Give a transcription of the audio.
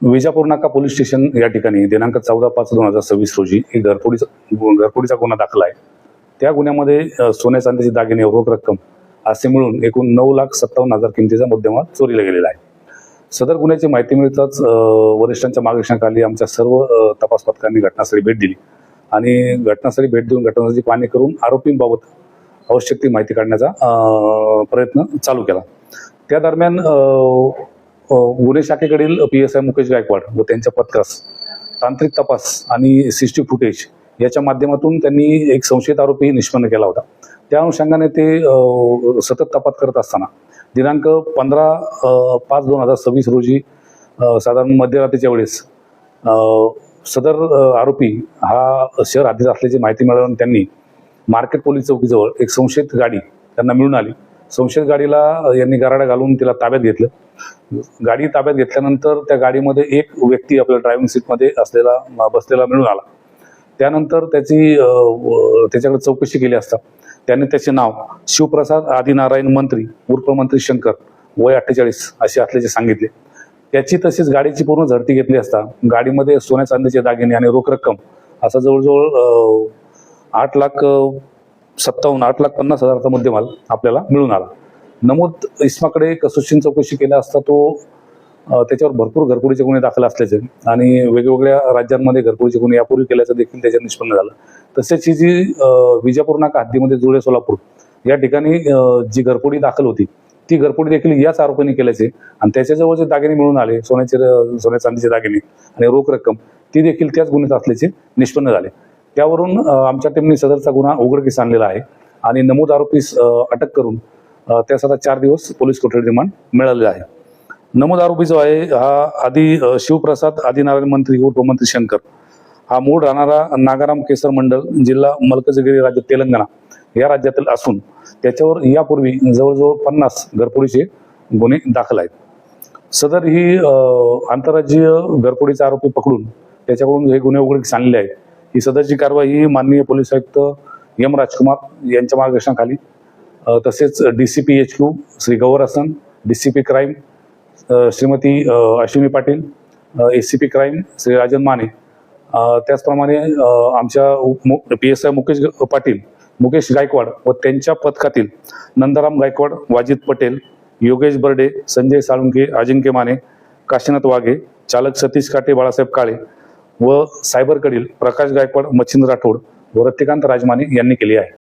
विजापूर नाका police station या ठिकाणी दिनांक 14/5/2026 रोजी एक घरफोडीचा गुन्हा दाखल आहे। त्या गुन्ह्यामध्ये सोने चांदीचे दागिने रोख रक्कम असे मिळून एकूण 9,57,000 किमतीचा मुद्देमाल चोरीला गेलेला आहे। सदर गुन्ह्याची माहिती मिळताच वरिष्ठांच्या मार्गदर्शनाखाली आमच्या सर्व तपास पथकांनी घटनास्थळी भेट दिली आणि घटनास्थळी भेट देऊन घटनास्थळाची पाहणी करून आरोपींबाबत आवश्यक ती माहिती काढण्याचा प्रयत्न चालू केला। त्या दरम्यान गुन्हे शाखेकडील PSI मुकेश गायकवाड व त्यांच्या पथकास तांत्रिक तपास आणि CCTV फुटेज याच्या माध्यमातून त्यांनी एक संशयित आरोपी निष्पन्न केला होता। त्या अनुषंगाने ते सतत तपास करत असताना दिनांक 15/5/2026 रोजी साधारण मध्यरात्रीच्या वेळेस सदर आरोपी हा शहर हद्दीत असल्याची माहिती मिळाल्याने त्यांनी मार्केट पोलीस चौकीजवळ एक संशयित गाडी त्यांना मिळून आली। संशयित गाडीला यांनी गराडा घालून तिला ताब्यात घेतलं। गाडी ताब्यात घेतल्यानंतर त्या गाडीमध्ये एक व्यक्ती आपल्या ड्रायव्हिंग सीटमध्ये बसलेला मिळून आला। त्यानंतर त्याच्याकडे चौकशी केली असता त्याने त्याचे नाव शिवप्रसाद आदिनारायण मंत्री उर्फ मंत्री शंकर वय 48 असे असल्याचे सांगितले। त्याची तशीच गाडीची पूर्ण झडती घेतली असता गाडीमध्ये सोन्या चांदीचे दागिने आणि रोख रक्कम असा जवळजवळ 8,50,000चा मुद्देमाल आपल्याला मिळून आला। नमूद इस्माकडे कसोशीने चौकशी केल्या असता तो त्याच्यावर भरपूर घरफोडीचे गुन्हे दाखल असल्याचे आणि वेगवेगळ्या राज्यांमध्ये घरफोडीचे गुन्हे यापूर्वी केल्याचं देखील त्याच्यात निष्पन्न झालं। तसेच ही जी विजापूर नाका हद्दीमध्ये जुळे सोलापूर या ठिकाणी जी घरफोडी दाखल होती ती घरफोडी देखील याच आरोपींनी केल्याचे आणि त्याच्याजवळ जे दागिने मिळून आले सोन्या चांदीचे दागिने आणि रोख रक्कम ती देखील त्याच गुन्ह्यात असल्याचे निष्पन्न झाले। त्यावरून आमच्या टीमने सदरचा गुन्हा उघडकीस आणलेला आहे आणि नमूद आरोपीस अटक करून त्यास आता 4 दिवस पोलीस कोठडी रिमांड मिळालेला आहे। नमूद आरोपी जो आहे हा शिवप्रसाद आदिनारायण मंत्री उर्फ मंत्री शंकर हा मूळ राहणारा नागाराम केसर मंडल जिल्हा मलकजगिरी राज्य तेलंगणा या राज्यातील असून त्याच्यावर यापूर्वी जवळजवळ 50 घरफोडीचे गुन्हे दाखल आहेत। सदर ही आंतरराज्यीय घरफोडीचा आरोपी पकडून त्याच्याकडून हे गुन्हे उघडकीस आणलेले आहेत। ही सदरची कारवाई माननीय पोलीस आयुक्त M राजकुमार यांच्या मार्गदर्शनाखाली तसेच DCP HQ Shri Gaur Hasan, DCP crime Shrimati Ashwini Patil, ACP crime Shri Rajan Mane, त्याचप्रमाणे आमच्या PSI मुकेश गायकवाड व त्यांच्या पथकातील नंदाराम गायकवाड, वाजिद पटेल, योगेश बर्डे, संजय साळुंके, अजिंक्य माने, काशीनाथ वाघे, चालक सतीश काटे, बाळासाहेब काळे व सायबरकडील प्रकाश गायकवाड, मच्छिंद्र राठोड व रतिकांत राजमाने यांनी केली आहे।